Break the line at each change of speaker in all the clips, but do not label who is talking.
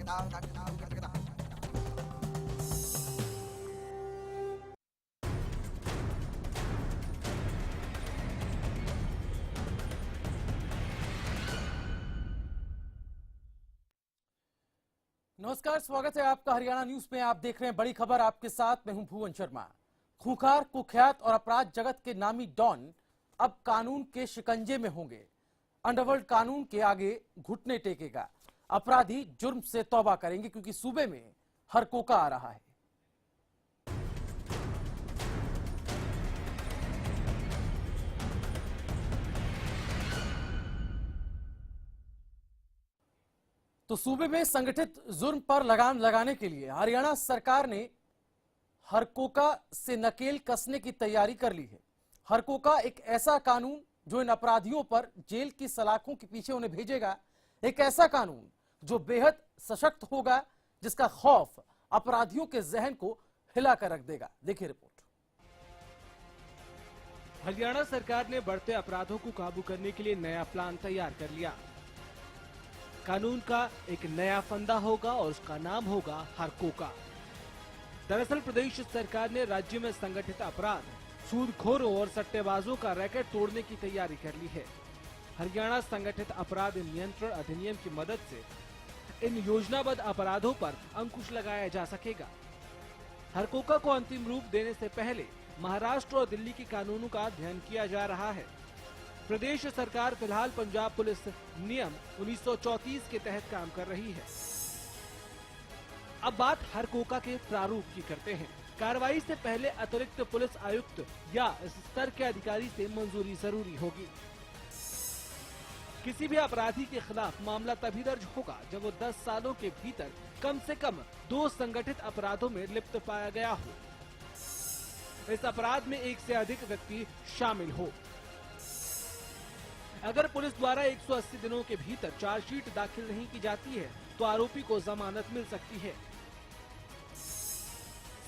नमस्कार, स्वागत है आपका हरियाणा न्यूज में। आप देख रहे हैं बड़ी खबर, आपके साथ मैं हूं भुवन शर्मा। खूंखार, कुख्यात और अपराध जगत के नामी डॉन अब कानून के शिकंजे में होंगे। अंडरवर्ल्ड कानून के आगे घुटने टेकेगा। अपराधी जुर्म से तौबा करेंगे क्योंकि सूबे में हरकोका आ रहा है। तो सूबे में संगठित जुर्म पर लगाम लगाने के लिए हरियाणा सरकार ने हरकोका से नकेल कसने की तैयारी कर ली है। हरकोका एक ऐसा कानून जो इन अपराधियों पर जेल की सलाखों के पीछे उन्हें भेजेगा। एक ऐसा कानून जो बेहद सशक्त होगा, जिसका खौफ अपराधियों के जहन को हिलाकर रख देगा। देखिए रिपोर्ट।
हरियाणा सरकार ने बढ़ते अपराधों को काबू करने के लिए नया प्लान तैयार कर लिया। कानून का एक नया फंदा होगा और उसका नाम होगा हरकोका। दरअसल प्रदेश सरकार ने राज्य में संगठित अपराध, सूदखोरों और सट्टेबाजों का रैकेट तोड़ने की तैयारी कर ली है। हरियाणा संगठित अपराध नियंत्रण अधिनियम की मदद से इन योजनाबद्ध अपराधों पर अंकुश लगाया जा सकेगा। हरकोका को अंतिम रूप देने से पहले महाराष्ट्र और दिल्ली के कानूनों का अध्ययन किया जा रहा है। प्रदेश सरकार फिलहाल पंजाब पुलिस नियम 1934 के तहत काम कर रही है। अब बात हरकोका के प्रारूप की करते हैं। कार्रवाई से पहले अतिरिक्त पुलिस आयुक्त या इस स्तर के अधिकारी से मंजूरी जरूरी होगी। किसी भी अपराधी के खिलाफ मामला तभी दर्ज होगा जब वो 10 सालों के भीतर कम से कम 2 संगठित अपराधों में लिप्त पाया गया हो। इस अपराध में एक से अधिक व्यक्ति शामिल हो। अगर पुलिस द्वारा 180 दिनों के भीतर चार्जशीट दाखिल नहीं की जाती है तो आरोपी को जमानत मिल सकती है।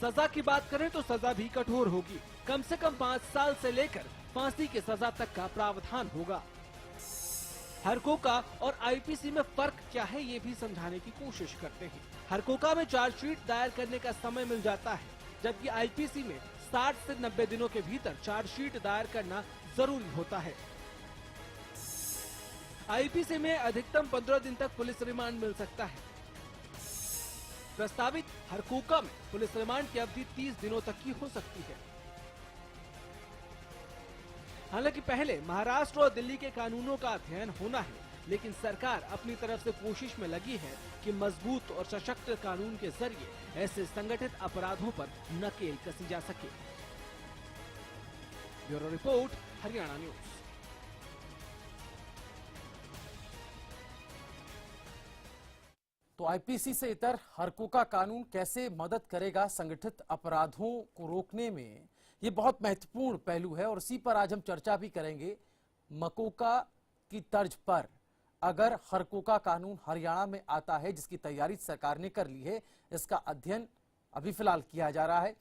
सजा की बात करें तो सजा भी कठोर होगी। कम से कम 5 साल से लेकर फांसी की सजा तक का प्रावधान होगा। हरकोका और आईपीसी में फर्क क्या है, ये भी समझाने की कोशिश करते हैं। हरकोका में चार्जशीट दायर करने का समय मिल जाता है, जबकि आईपीसी में 60 से 90 दिनों के भीतर चार्जशीट दायर करना जरूरी होता है। आईपीसी में अधिकतम 15 दिन तक पुलिस रिमांड मिल सकता है। प्रस्तावित हरकोका में पुलिस रिमांड की अवधि 30 दिनों तक की हो सकती है। हालांकि पहले महाराष्ट्र और दिल्ली के कानूनों का अध्ययन होना है, लेकिन सरकार अपनी तरफ से कोशिश में लगी है कि मजबूत और सशक्त कानून के जरिए ऐसे संगठित अपराधों पर नकेल कसी जा सके। Bureau report, Haryana news.
तो आईपीसी से इतर हरकोका कानून कैसे मदद करेगा संगठित अपराधों को रोकने में, ये बहुत महत्वपूर्ण पहलू है और इसी पर आज हम चर्चा भी करेंगे। मकोका की तर्ज पर अगर हरकोका कानून हरियाणा में आता है, जिसकी तैयारी सरकार ने कर ली है, इसका अध्ययन अभी फिलहाल किया जा रहा है,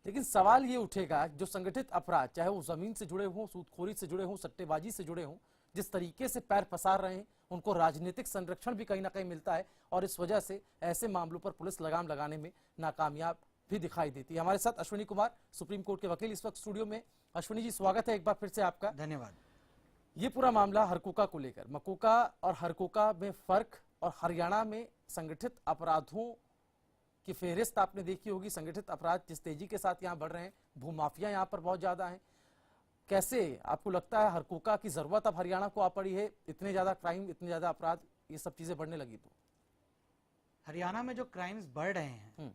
लेकिन सवाल ये उठेगा जो संगठित अपराध, चाहे वो जमीन से जुड़े हों, सूदखोरी से जुड़े हों, सट्टेबाजी से जुड़े हों, जिस तरीके से पैर पसार रहे हैं, उनको राजनीतिक संरक्षण भी कहीं ना कहीं मिलता है और इस वजह से ऐसे मामलों पर पुलिस लगाम लगाने में नाकामयाब भी दिखाई देती है। हमारे साथ अश्विनी कुमार, सुप्रीम कोर्ट के वकील, इस वक्त स्टूडियो में। अश्विनी जी, स्वागत है एक बार फिर से आपका।
धन्यवाद।
ये पूरा मामला हरकोका को लेकर, मकोका और हरकोका में फर्क और हरियाणा में संगठित अपराधों की फेहरिस्त आपने देखी होगी। संगठित अपराध जिस तेजी के साथ यहाँ बढ़ रहे हैं, भूमाफिया यहाँ पर बहुत ज्यादा है। कैसे आपको लगता है हरकोका की जरूरत अब हरियाणा को आ पड़ी है? इतने ज्यादा क्राइम, इतने ज्यादा अपराध, ये सब चीजें बढ़ने लगी तो
हरियाणा में जो क्राइम्स बढ़ रहे हैं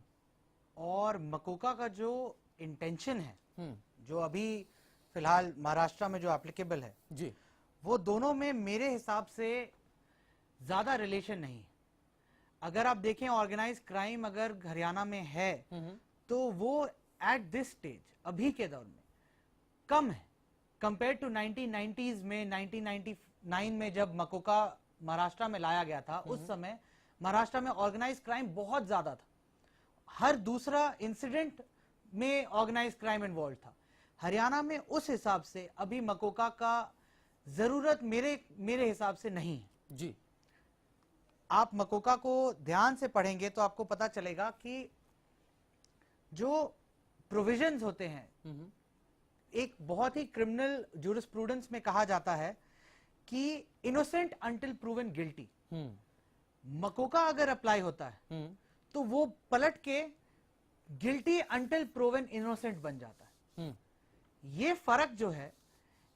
और मकोका का जो इंटेंशन है, जो अभी फिलहाल महाराष्ट्र में जो एप्लीकेबल है
जी,
वो दोनों में मेरे हिसाब से ज्यादा रिलेशन नहीं है। अगर आप देखें ऑर्गेनाइज क्राइम अगर हरियाणा में है तो वो एट दिस स्टेज अभी के दौर में कम है कंपेयर टू 1990s में। 1999 में जब मकोका महाराष्ट्र में लाया गया था, उस समय महाराष्ट्र में ऑर्गेनाइज क्राइम बहुत ज्यादा था। हर दूसरा इंसिडेंट में ऑर्गेनाइज क्राइम इन्वॉल्व था। हरियाणा में उस हिसाब से अभी मकोका का जरूरत मेरे हिसाब से नहीं है
जी।
आप मकोका को ध्यान से पढ़ेंगे तो आपको पता चलेगा कि जो प्रोविजंस होते हैं, एक बहुत ही क्रिमिनल जूरिस्प्रूडेंस में कहा जाता है कि innocent until proven guilty. MCOCA अगर अप्लाई होता है तो वो पलट के गिल्टी अंटिल प्रूवन इनोसेंट बन जाता है। ये फर्क जो है,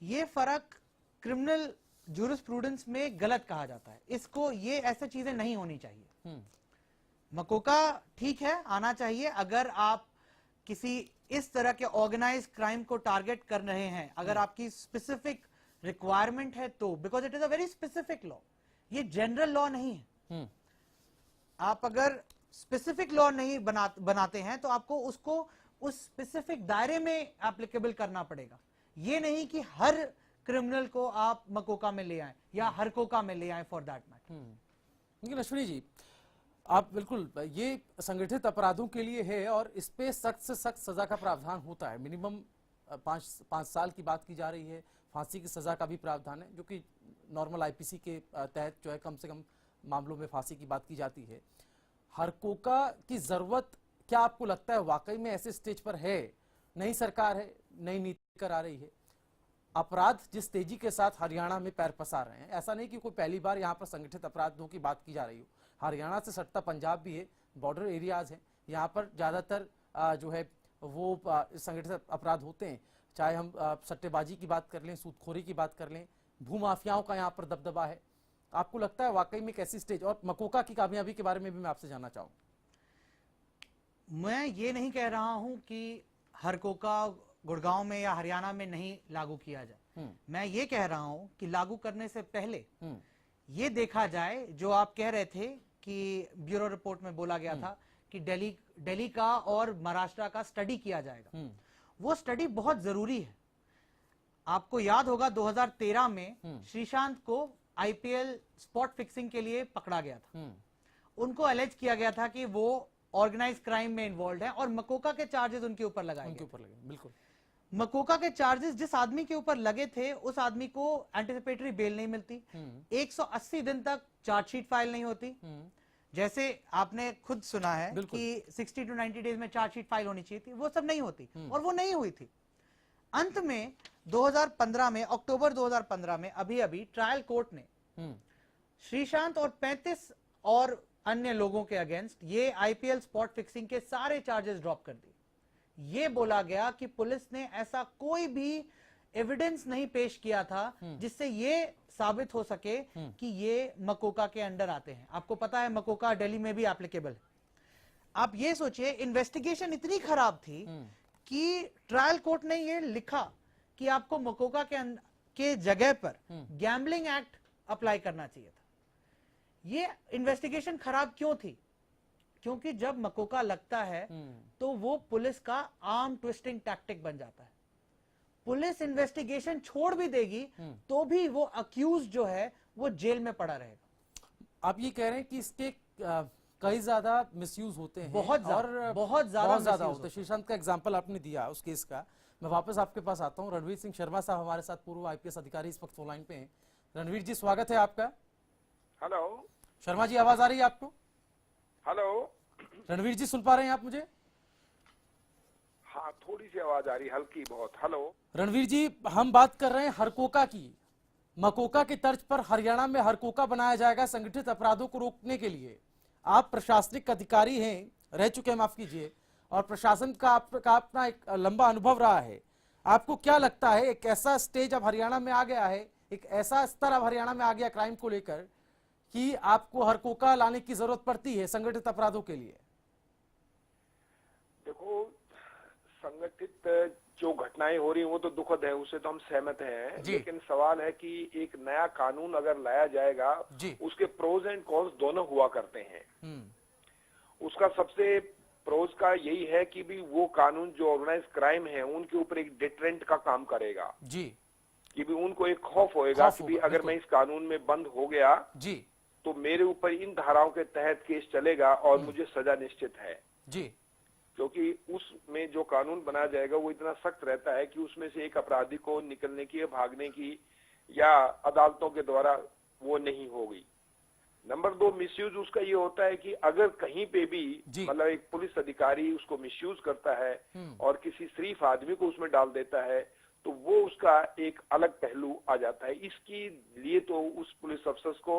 ये फर्क क्रिमिनल जूरिस्प्रूडेंस में गलत कहा जाता है। इसको, ये ऐसी चीजें नहीं होनी चाहिए। मकोका ठीक है, आना चाहिए अगर आप किसी इस तरह के ऑर्गेनाइज क्राइम को टारगेट कर रहे हैं, अगर आपकी स्पेसिफिक रिक्वायरमेंट है तो, because it is a very specific law, ये जनरल लॉ नहीं है। आप अगर स्पेसिफिक लॉ नहीं बनाते हैं तो आपको उसको उस स्पेसिफिक दायरे में एप्लीकेबल करना पड़ेगा। ये नहीं कि हर क्रिमिनल को आप मकोका में ले आए या हर कोका में ले आए फॉर दैट मैटर।
लेकिन अश्विनी जी, आप बिल्कुल, ये संगठित अपराधों के लिए है और इस पे सख्त से सख्त सजा का प्रावधान होता है। मिनिमम 5 साल की बात की जा रही है, फांसी की सजा का भी प्रावधान है, जो कि नॉर्मल आईपीसी के तहत जो है कम से कम मामलों में फांसी की बात की जाती है। हरकोका की जरूरत क्या आपको लगता है वाकई में ऐसे स्टेज पर है? नई सरकार है, नई नीति कर आ रही है, अपराध जिस तेजी के साथ हरियाणा में पैर पसार रहे हैं, ऐसा नहीं कि कोई पहली बार यहाँ पर संगठित अपराधों की बात की जा रही हो। हरियाणा से सटता पंजाब भी है, बॉर्डर एरियाज हैं, यहाँ पर ज्यादातर जो है वो संगठित अपराध होते हैं। चाहे हम सट्टेबाजी की बात कर लें, सूदखोरी की बात कर लें, भूमाफियाओं का यहाँ पर दबदबा है। आपको लगता है वाकई में कैसी स्टेज, और मकोका की कामयाबी के बारे में भी मैं आपसे जानना चाहूँ।
मैं ये नहीं कह रहा हूं कि हरकोका गुड़गांव में या हरियाणा में नहीं लागू किया जाए। मैं ये कह रहा हूं कि लागू करने से पहले ये देखा जाए, जो आप कह रहे थे कि ब्यूरो रिपोर्ट में बोला गया था कि दिल्ली का और महाराष्ट्र का स्टडी किया जाएगा। वो स्टडी बहुत जरूरी है। आपको याद होगा 2013 में श्रीशांत को आईपीएल स्पॉट फिक्सिंग के लिए पकड़ा गया था। उनको अलेज किया गया था कि वो ऑर्गेनाइज क्राइम में इन्वॉल्व है और मकोका के चार्जेस उनके ऊपर लगाए गए।
बिल्कुल,
मकोका के चार्जेस जिस आदमी के ऊपर लगे थे, उस आदमी को एंटिसिपेटरी बेल नहीं मिलती, 180 दिन तक चार्जशीट फाइल नहीं होती। जैसे आपने खुद सुना है कि 60 to 90 डेज में चार्जशीट फाइल होनी चाहिए थी, वो सब नहीं होती और वो नहीं हुई थी। अंत में 2015 में, अक्टूबर 2015 में अभी ट्रायल कोर्ट ने श्रीशांत और 35 और अन्य लोगों के अगेंस्ट ये आईपीएल स्पॉट फिक्सिंग के सारे चार्जेस ड्रॉप कर दिए। ये बोला गया कि पुलिस ने ऐसा कोई भी एविडेंस नहीं पेश किया था जिससे ये साबित हो सके कि ये मकोका के अंडर आते हैं। आपको पता है मकोका दिल्ली में भी एप्लीकेबल है। आप ये सोचिए, इन्वेस्टिगेशन इतनी खराब थी कि ट्रायल कोर्ट ने ये लिखा कि आपको मकोका के जगह पर गैम्बलिंग एक्ट अप्लाई करना चाहिए था। ये इन्वेस्टिगेशन खराब क्यों थी? क्योंकि जब मकोका लगता है तो वो पुलिस का आर्म ट्विस्टिंग टैक्टिक बन जाता है। पुलिस इन्वेस्टिगेशन छोड़ भी देगी तो भी वो अक्यूज जो है वो जेल में पड़ा रहेगा।
आप ये कह रहे हैं कि इसके कई ज्यादा मिसयूज होते हैं,
बहुत ज्यादा
होते हैं। श्रीशांत का एग्जांपल आपने दिया उस केस का। मैं वापस आपके पास आता हूं। रणवीर सिंह शर्मा साहब हमारे साथ, पूर्व आईपीएस अधिकारी, इस वक्त फोन लाइन पे हैं। रणवीर जी, स्वागत है आपका।
हेलो
शर्मा जी, आवाज आ रही है आपको?
हेलो
रणवीर जी, सुन पा रहे हैं आप मुझे?
हाँ, थोड़ी सी आवाज आ रही, हल्की बहुत। हेलो
रणवीर जी, हम बात कर रहे हैं हरकोका की। मकोका की तर्ज पर हरियाणा में हरकोका बनाया जाएगा संगठित अपराधों को रोकने के लिए। आप प्रशासनिक अधिकारी हैं, रह चुके हैं, माफ कीजिए, और प्रशासन का आपका अपना एक लंबा अनुभव रहा है। आपको क्या लगता है, एक ऐसा स्टेज अब हरियाणा में आ गया है, एक ऐसा स्तर अब हरियाणा में आ गया क्राइम को लेकर कि आपको हरकोका लाने की जरूरत पड़ती है संगठित अपराधों के लिए?
देखो, संगठित जो घटनाएं हो रही हैं वो तो दुखद है, उससे तो हम सहमत हैं। लेकिन सवाल है कि एक नया कानून अगर लाया जाएगा, उसके प्रोज एंड कॉन्स दोनों हुआ करते हैं। उसका सबसे प्रोज का यही है कि भी वो कानून जो ऑर्गेनाइज क्राइम है उनके ऊपर एक डिटरेंट का काम करेगा जी, कि भी उनको एक खौफ होएगा कि भी अगर मैं इस कानून में बंद हो गया जी तो मेरे ऊपर इन धाराओं के तहत केस चलेगा और मुझे सजा निश्चित है जी। क्योंकि उसमें जो कानून बनाया जाएगा वो इतना सख्त रहता है कि उसमें से एक अपराधी को निकलने की, भागने की या अदालतों के द्वारा वो नहीं होगी। नंबर 2 मिसयूज उसका ये होता है कि अगर कहीं पे भी
जी।
मतलब एक पुलिस अधिकारी उसको मिसयूज करता है और किसी शरीफ आदमी को उसमें डाल देता है तो वो उसका एक अलग पहलू आ जाता है। इसकी लिए तो उस पुलिस अफसर्स को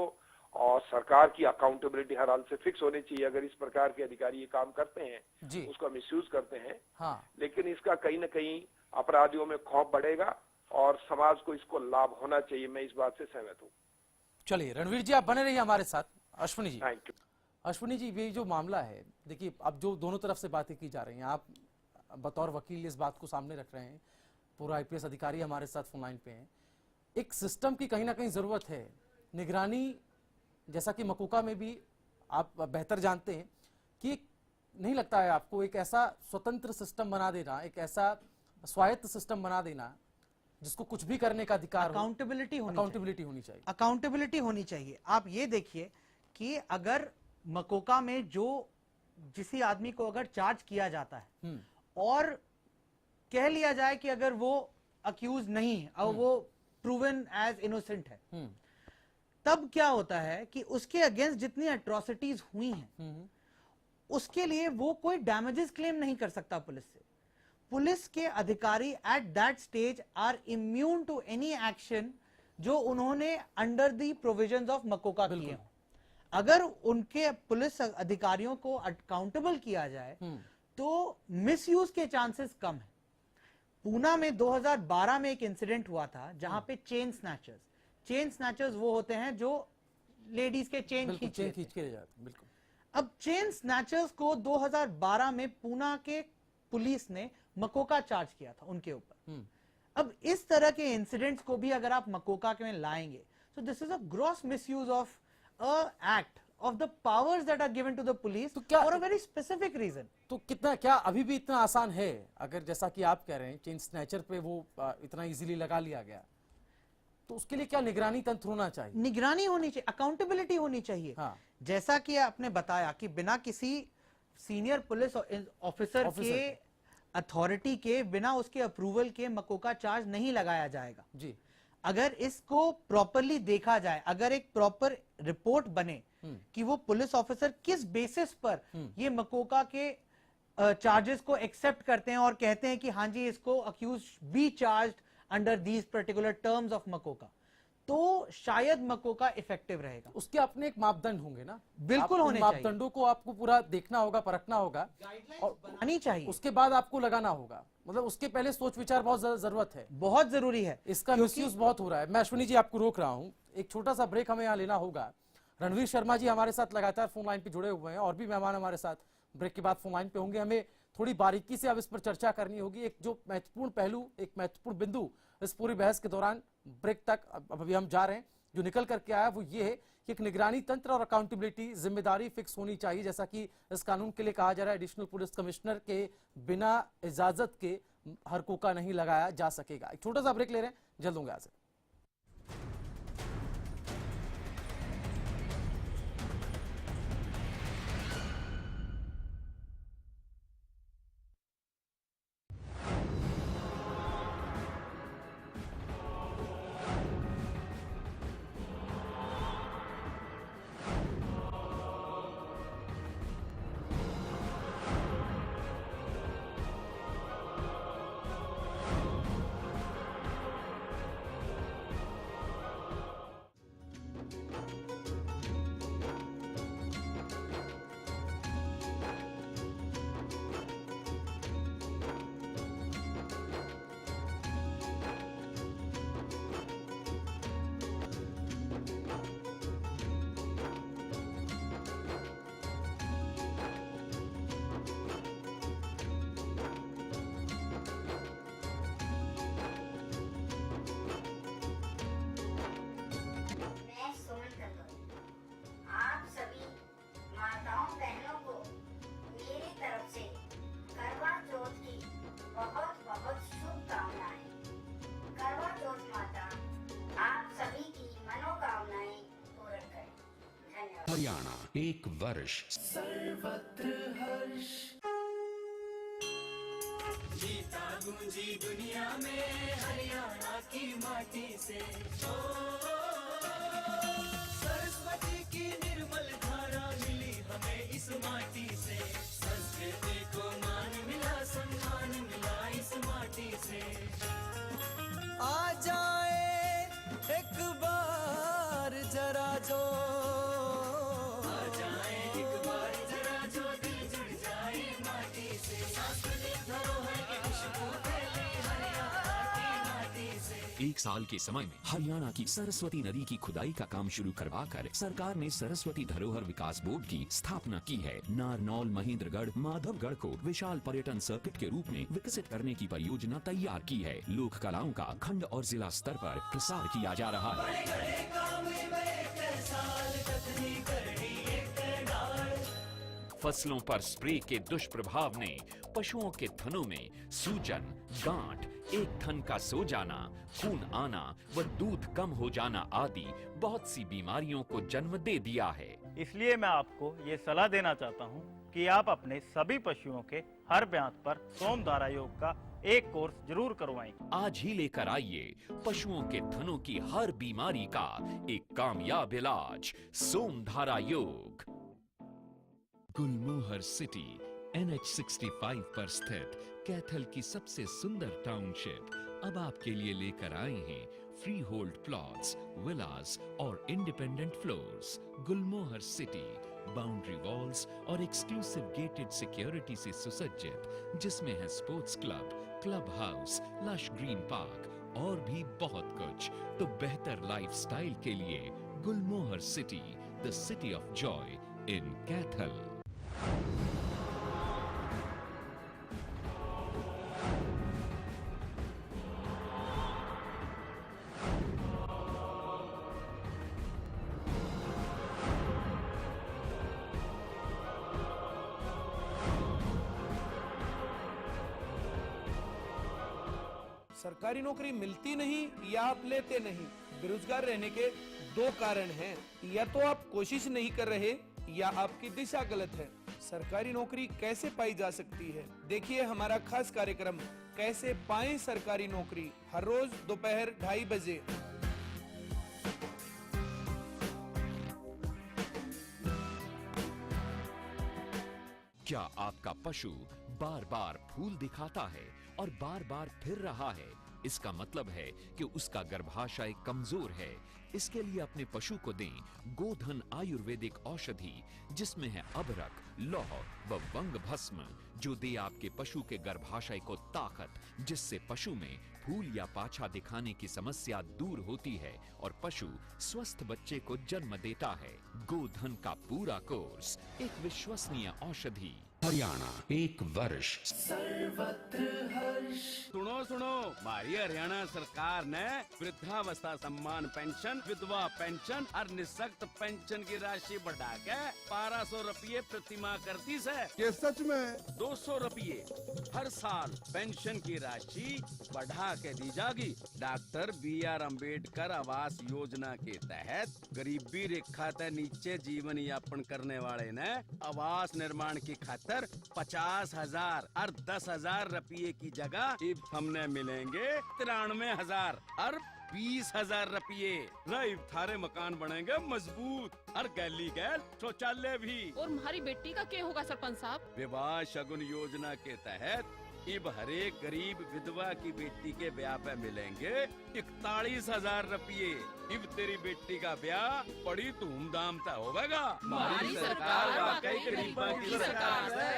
और सरकार की अकाउंटेबिलिटी हर हाल से फिक्स होनी चाहिए। अगर इस प्रकार के अधिकारी ये काम करते हैं, उसका मिसयूज करते हैं,
हाँ।
लेकिन इसका कहीं ना कहीं अपराधियों में खौफ बढ़ेगा और समाज को इसको लाभ होना चाहिए। मैं इस बात से सहमत हूँ।
चलिए रणवीर जी, आप बने रहिए हमारे साथ। Ashwini ji,
thank you.
अश्विनी जी, ये जो मामला है, देखिए अब जो दोनों तरफ से बातें की जा रही हैं, आप बतौर वकील इस बात को सामने रख रहे हैं, पूरा आईपीएस अधिकारी हमारे साथ फोन लाइन पे हैं। एक सिस्टम की कहीं ना कहीं जरूरत है, निगरानी, जैसा कि मकोका में भी आप बेहतर जानते हैं कि नहीं लगता है आपको एक ऐसा स्वतंत्र सिस्टम बना देना, एक ऐसा स्वायत्त सिस्टम बना देना जिसको कुछ भी करने का अधिकार,
अकाउंटेबिलिटी
होनी चाहिए।
अकाउंटेबिलिटी होनी चाहिए। आप ये देखिए कि अगर मकोका में जिसी आदमी को अगर चार्ज किया जाता है और कह लिया जाए कि अगर वो अक्यूज नहीं है और वो प्रूवन एज इनोसेंट है, तब क्या होता है कि उसके अगेंस्ट जितनी एट्रोसिटीज हुई हैं उसके लिए वो कोई डैमेजेस क्लेम नहीं कर सकता पुलिस से। पुलिस के अधिकारी at that stage are immune to any action जो उन्होंने under the provisions of MCOCA किए हों। अगर उनके पुलिस अधिकारियों को अकाउंटेबल किया जाए तो मिसयूज के चांसेस कम है। पूना में 2012 में एक इंसिडेंट हुआ था जहां पे चेन स्नैचर्स वो होते हैं जो लेडीज के चेन खींच के ले जाते हैं। बिल्कुल। अब चेन स्नैचर्स को 2012 में पूना के पुलिस ने मकोका चार्ज किया था उनके ऊपर। अब इस तरह के इंसिडेंट्स को भी अगर आप मकोका के में लाएंगे तो this is a gross misuse of a act of the powers that are given to the police for a very specific reason।
तो कितना, क्या अभी भी इतना आसान है? अगर जैसा कि आप कह रहे हैं चेन स्नैचर पे वो इतना इजीली लगा लिया गया, तो उसके लिए क्या निगरानी तंत्र होना चाहिए?
निगरानी होनी चाहिए, अकाउंटेबिलिटी होनी चाहिए। हाँ। जैसा कि आपने बताया कि बिना किसी सीनियर पुलिस ऑफिसर के अथॉरिटी के, बिना उसके अप्रूवल के मकोका चार्ज नहीं लगाया जाएगा जी। अगर इसको प्रॉपरली देखा जाए, अगर एक प्रॉपर रिपोर्ट बने कि वो पुलिस ऑफिसर किस बेसिस पर ये मकोका के चार्जेस को एक्सेप्ट करते हैं और कहते हैं कि हाँ जी इसको accuse be charged under these particular terms of MCOCA, तो शायद मकोका इफेक्टिव रहेगा।
उसके अपने एक मापदंड होंगे ना?
बिल्कुल होने चाहिए।
मापदंडों को आपको पूरा देखना होगा, परखना होगा
और बनानी चाहिए,
उसके बाद आपको लगाना होगा। मतलब उसके पहले सोच विचार बहुत जरूरत है,
बहुत जरूरी है।
इसका मिसयूज बहुत हो रहा है। मैं अश्विनी जी आपको रोक रहा हूँ, एक छोटा सा ब्रेक हमें यहाँ लेना होगा। रणवीर शर्मा जी हमारे साथ लगातार फोन लाइन पे जुड़े हुए हैं और भी मेहमान हमारे साथ ब्रेक के बाद फोन लाइन पे होंगे। हमें थोड़ी बारीकी से अब इस पर चर्चा करनी होगी। एक जो महत्वपूर्ण पहलू, एक महत्वपूर्ण बिंदु इस पूरी बहस के दौरान ब्रेक तक अभी हम जा रहे हैं, जो निकल करके आया वो ये है कि एक निगरानी तंत्र और अकाउंटेबिलिटी, जिम्मेदारी फिक्स होनी चाहिए, जैसा कि इस कानून के लिए कहा जा रहा है। एडिशनल पुलिस कमिश्नर के बिना इजाजत के हर कोका नहीं लगाया जा सकेगा। एक छोटा सा ब्रेक ले रहे हैं, जल्द होंगे हाजिर।
हरियाणा एक वर्ष
सर्वत्र हर्ष, जीता गूंजी दुनिया में हरियाणा की माटी से। सरस्वती की निर्मल इस माटी से, संस्कृति को मान मिला, सम्मान मिला इस माटी से।
आ जाए एक बार जरा जो,
आ जाए एक बार जरा जो, दिल जुड़ जाए माटी से, सांस्कृतिक धरोहर की खुशबू फैले हरियाणा की माटी से।
एक साल के समय में हरियाणा की सरस्वती नदी की खुदाई का काम शुरू करवाकर सरकार ने सरस्वती धरोहर विकास बोर्ड की स्थापना की है। नारनौल, महेंद्रगढ़, माधवगढ़ को विशाल पर्यटन सर्किट के रूप में विकसित करने की परियोजना तैयार की है। लोक कलाओं का खंड और जिला स्तर पर प्रसार किया जा रहा है। फसलों पर स्प्रे के दुष्प्रभाव ने पशुओं के थनों में सूजन, गांठ, एक थन का सो जाना, खून आना व दूध कम हो जाना आदि बहुत सी बीमारियों को जन्म दे दिया है।
इसलिए मैं आपको ये सलाह देना चाहता हूँ कि आप अपने सभी पशुओं के हर ब्यांत पर सोमधारा योग का एक कोर्स जरूर करवाएं।
आज ही लेकर आइए पशुओं के थनों की हर बीमारी का एक कामयाब इलाज, सोमधारा योग। गुलमोहर सिटी NH65 पर स्थित कैथल की सबसे सुंदर टाउनशिप अब आपके लिए लेकर आए हैं फ्री होल्ड प्लॉट्स, विलास और independent floors. Gulmohar city boundary walls और एक्सक्लूसिव गेटेड सिक्योरिटी से सुसज्जित, जिसमें है sports club, club house, lush green park और भी बहुत कुछ। तो बेहतर लाइफस्टाइल के लिए Gulmohar city, the city of joy in Kaithal.
सरकारी नौकरी मिलती नहीं या आप लेते नहीं, बेरोजगार रहने के दो कारण हैं। या तो आप कोशिश नहीं कर रहे या आपकी दिशा गलत है। सरकारी नौकरी कैसे पाई जा सकती है, देखिए हमारा खास कार्यक्रम कैसे पाएं सरकारी नौकरी, हर रोज दोपहर 2:30 बजे।
क्या आपका पशु बार बार फूल दिखाता है और बार बार फिर रहा है? इसका मतलब है कि उसका गर्भाशय कमजोर है। इसके लिए अपने पशु को दें गोधन आयुर्वेदिक औषधि, जिसमें है अभरक, लौह व वंग भस्म, जो दे आपके पशु के गर्भाशय को ताकत, जिससे पशु में फूल या पाछा दिखाने की समस्या दूर होती है और पशु स्वस्थ बच्चे को जन्म देता है। गोधन का पूरा कोर्स, एक विश्वसनीय औषधि। हरियाणा 1 वर्ष।
सर्वत्र हर्ष।
सुनो सुनो, हमारी हरियाणा सरकार ने वृद्धावस्था सम्मान पेंशन, विधवा पेंशन और निःशक्त पेंशन की राशि बढ़ा के 1200 रुपये प्रति माह कर दी है।
ये सच में
200 रुपये हर साल पेंशन की राशि बढ़ा के दी जाएगी। डॉक्टर BR अम्बेडकर आवास योजना के तहत गरीबी रेखा से नीचे जीवन यापन करने वाले ने आवास निर्माण की खातिर 50,000 और 10,000 रुपये की जगह अब हमने मिलेंगे 93,000 और 20,000 रुपये। थारे मकान बनेंगे मजबूत और गैली गैल शौचालय भी।
और हमारी बेटी का क्या होगा सरपंच साहब?
विवाह शगुन योजना के तहत अब हरेक गरीब विधवा की बेटी के ब्याह पे मिलेंगे 41,000 रुपये। अब तेरी बेटी का ब्याह बड़ी धूमधाम से होगा।
हमारी सरकार वाकई गरीबों की सरकार है।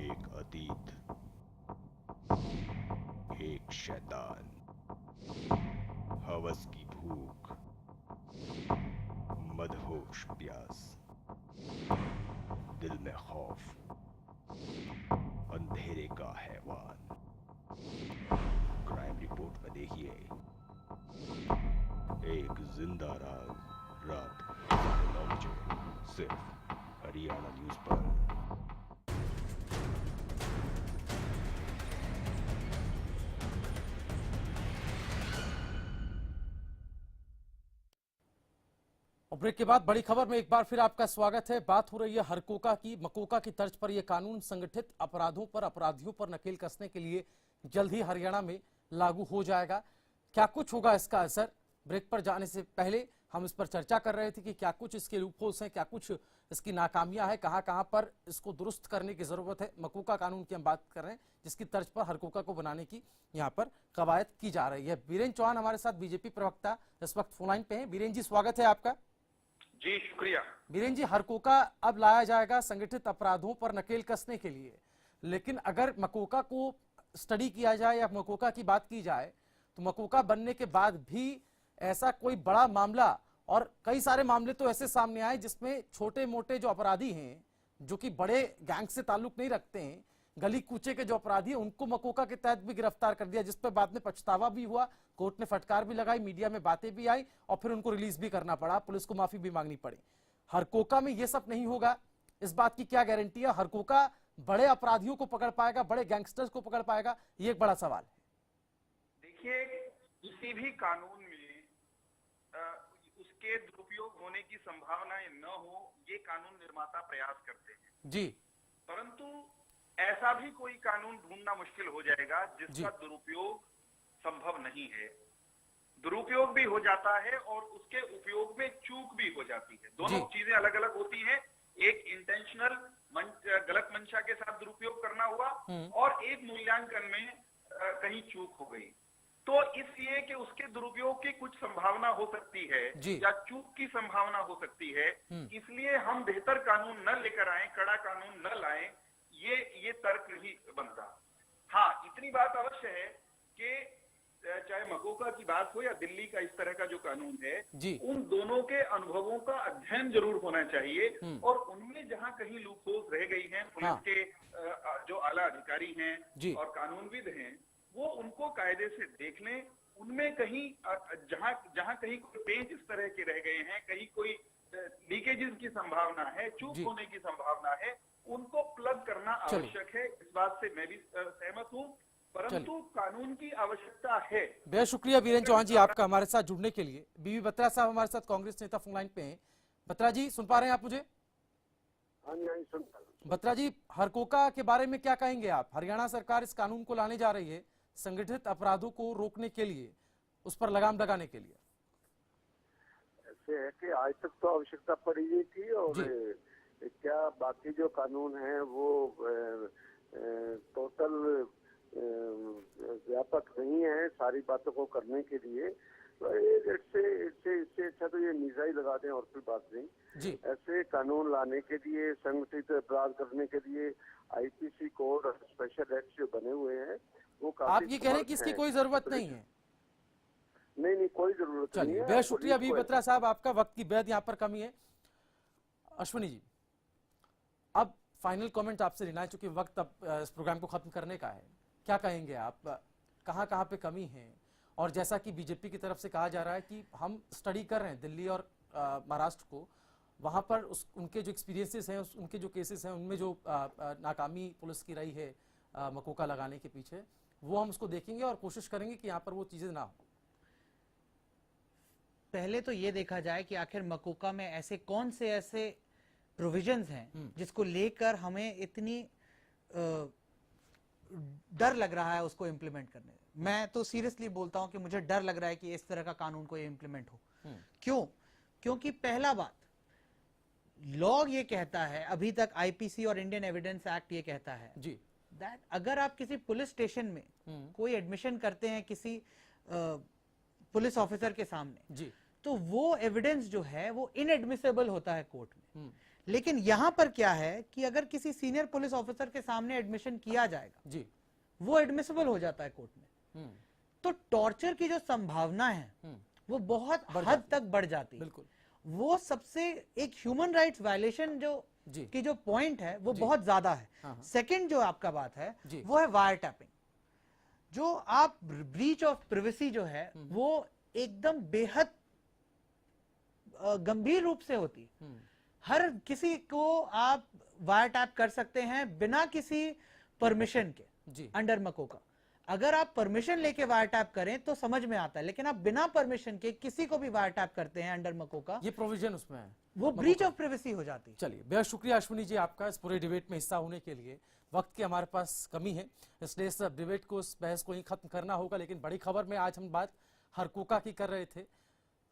एक अतीत, एक शैतान, हवस की भूख, मदहोश प्यास, दिल में खौफ, अंधेरे का हैवान। क्राइम रिपोर्ट में देखिए एक जिंदा राज, रात 9 बजे सिर्फ हरियाणा न्यूज पर।
और ब्रेक के बाद बड़ी खबर में एक बार फिर आपका स्वागत है। बात हो रही है हरकोका की। मकोका की तर्ज पर यह कानून संगठित अपराधों पर अपराधियों पर नकेल कसने के लिए जल्द ही हरियाणा में लागू हो जाएगा। क्या कुछ होगा इसका असर? ब्रेक पर जाने से पहले हम इस पर चर्चा कर रहे थे कि क्या कुछ इसके लूपहोल्स हैं, क्या कुछ इसकी नाकामियां हैं, कहां कहां पर इसको दुरुस्त करने की जरूरत है। मकोका कानून की हम बात कर रहे हैं, जिसकी तर्ज पर हरकोका को बनाने की यहां पर कवायद की जा रही है। बीरेन चौहान हमारे साथ बीजेपी प्रवक्ता इस वक्त फोन लाइन पे हैं। बीरेन जी, स्वागत है आपका।
जी शुक्रिया।
बीरेन जी, हरकोका अब लाया जाएगा संगठित अपराधों पर नकेल कसने के लिए, लेकिन अगर मकोका को स्टडी किया जाए या मकोका की बात की जाए तो मकोका बनने के बाद भी ऐसा कोई बड़ा मामला, और कई सारे मामले तो ऐसे सामने आए जिसमें छोटे मोटे जो अपराधी हैं, जो कि बड़े गैंग से ताल्लुक नहीं रखते हैं, गली कूचे के जो अपराधी हैं, उनको मकोका के तहत भी गिरफ्तार कर दिया, जिस पर बाद में पछतावा भी हुआ, कोर्ट ने फटकार भी लगाई, मीडिया में बातें भी आई और फिर उनको रिलीज भी करना पड़ा, पुलिस को माफी भी मांगनी पड़ी। हरकोका में ये सब नहीं होगा, इस बात की क्या गारंटी है? हरकोका बड़े अपराधियों को पकड़ पाएगा, बड़े गैंगस्टर्स को पकड़ पाएगा? ये एक बड़ा सवाल है।
देखिए, किसी भी कानून में उसके दुरुपयोग होने की संभावनाएं न हो, ये कानून निर्माता प्रयास करते हैं
जी,
परंतु ऐसा भी कोई कानून ढूंढना मुश्किल हो जाएगा जिसका दुरुपयोग संभव नहीं है। दुरुपयोग भी हो जाता है और उसके उपयोग में चूक भी हो जाती है। दोनों चीजें अलग अलग होती हैं। एक इंटेंशनल गलत मंशा के साथ दुरुपयोग करना हुआ और एक मूल्यांकन में कहीं चूक हो गई। तो इसलिए कि उसके दुरुपयोग की कुछ संभावना हो सकती है या चूक की संभावना हो सकती है, इसलिए हम बेहतर कानून न लेकर आए, कड़ा कानून न लाएं, ये तर्क नहीं बनता। हाँ, इतनी बात अवश्य है कि चाहे मकोका की बात हो या दिल्ली का इस तरह का जो कानून है, उन दोनों के अनुभवों का अध्ययन जरूर होना चाहिए और उनमें जहां कहीं लूपहोल्स रह गई हैं, पुलिस के जो आला अधिकारी हैं और कानूनविद हैं, वो उनको कायदे से देख लें। उनमें कहीं जहां कहीं कोई पेज इस तरह के रह गए हैं, कहीं कोई लीकेजेस की संभावना है, चूक होने की संभावना है, उनको प्लग करना आवश्यक है। इस बात से मैं भी सहमत हूं, परंतु कानून की आवश्यकता है।
बेहद शुक्रिया बीरेन चौहान जी आपका हमारे साथ जुड़ने के लिए। बीबी बत्रा साहब हमारे साथ कांग्रेस नेता फोन लाइन पे हैं। बत्रा जी, सुन पा रहे हैं आप मुझे?
हाँ जी, सुन पा रहा हूं।
बत्रा जी, हरकोका के बारे में क्या कहेंगे आप? हरियाणा सरकार इस कानून को लाने जा रही है संगठित अपराधों को रोकने के लिए, उस पर लगाम लगाने के लिए।
ऐसे है कि आज तक तो आवश्यकता पड़ी ही थी और क्या बाकी जो कानून है वो टोटल व्यापक नहीं है सारी बातों को करने के लिए। तो इससे अच्छा तो ये निजाई लगा दें और कोई बात नहीं। ऐसे कानून लाने के लिए, संगठित अपराध करने के लिए आईपीसी कोड और स्पेशल एक्ट जो बने हुए हैं वो काफी।
आप ये कह रहे हैं कि इसकी कोई जरूरत नहीं है?
नहीं, कोई जरूरत नहीं है।
बेहद शुक्रिया बीबी बत्रा साहब आपका, वक्त की बेहद यहाँ पर कमी है। अश्विनी जी, अब फाइनल कमेंट आपसे लेना है, चूंकि वक्त अब इस प्रोग्राम को खत्म करने का है। क्या कहेंगे आप, कहाँ कहाँ पे कमी है? और जैसा कि बीजेपी की तरफ से कहा जा रहा है कि हम स्टडी कर रहे हैं दिल्ली और महाराष्ट्र को, वहां पर उनके जो एक्सपीरियंसेस हैं, उनके जो केसेस हैं, उनमें जो नाकामी पुलिस की रही है मकोका लगाने के पीछे, वो हम उसको देखेंगे और कोशिश करेंगे कि यहाँ पर वो चीजें ना हो।
पहले तो ये देखा जाए कि आखिर मकोका में ऐसे कौन से ऐसे प्रोविजंस हैं जिसको लेकर हमें इतनी डर लग रहा है उसको इम्प्लीमेंट करने में। मैं तो सीरियसली बोलता हूं कि मुझे डर लग रहा है कि इस तरह का कानून को इम्प्लीमेंट हो। क्यों? क्योंकि पहला बात, लॉ ये कहता है, अभी तक आईपीसी और इंडियन एविडेंस एक्ट ये कहता है
जी
दैट अगर आप किसी पुलिस स्टेशन में कोई एडमिशन करते हैं किसी पुलिस ऑफिसर के सामने
जी,
तो वो एविडेंस जो है वो इनएडमिसेबल होता है कोर्ट में। लेकिन यहां पर क्या है कि अगर किसी सीनियर पुलिस ऑफिसर के सामने एडमिशन किया जाएगा
जी, वो
एडमिसेबल हो जाता है कोर्ट में। तो टॉर्चर की जो संभावना है वो बहुत हद तक बढ़ जाती है।
बिल्कुल,
वो सबसे एक ह्यूमन राइट्स वायलेशन जो की जो पॉइंट है वो बहुत ज्यादा है। सेकंड जो आपका बात है वो है वायर टैपिंग। जो आप ब्रीच ऑफ प्रिवेसी जो है वो एकदम बेहद गंभीर रूप से होती है। हर किसी को आप वायर टैप कर सकते हैं बिना किसी परमिशन के अंडर मकोका। अगर आप परमिशन लेके वायर टैप करें तो समझ में आता है, लेकिन आप बिना परमिशन के किसी को भी वायर टैप करते हैं अंडर मकोका,
ये प्रोविजन उसमें है,
वो ब्रीच ऑफ प्रिवेसी हो जाती है।
चलिए, बेहद शुक्रिया अश्विनी जी आपका इस पूरे डिबेट में हिस्सा होने के लिए। वक्त की हमारे पास कमी है, इसलिए इस डिबेट को, इस बहस को ही खत्म करना होगा। लेकिन बड़ी खबर में आज हम बात हरकोका की कर रहे थे।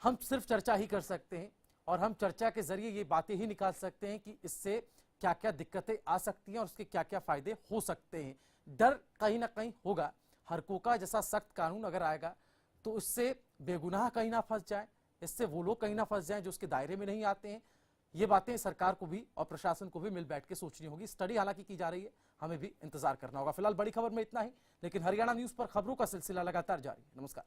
हम सिर्फ चर्चा ही कर सकते हैं और हम चर्चा के जरिए ये बातें ही निकाल सकते हैं कि इससे क्या क्या दिक्कतें आ सकती हैं और उसके क्या क्या फायदे हो सकते हैं। डर कहीं ना कहीं होगा, हरकोका जैसा सख्त कानून अगर आएगा तो इससे बेगुनाह कहीं ना फंस जाए, इससे वो लोग कहीं ना फंस जाएं जो उसके दायरे में नहीं आते हैं। ये बातें सरकार को भी और प्रशासन को भी मिल बैठ के सोचनी होगी। स्टडी हालांकि की जा रही है, हमें भी इंतजार करना होगा। फिलहाल बड़ी खबर में इतना ही, लेकिन हरियाणा न्यूज पर खबरों का सिलसिला लगातार जारी है। नमस्कार।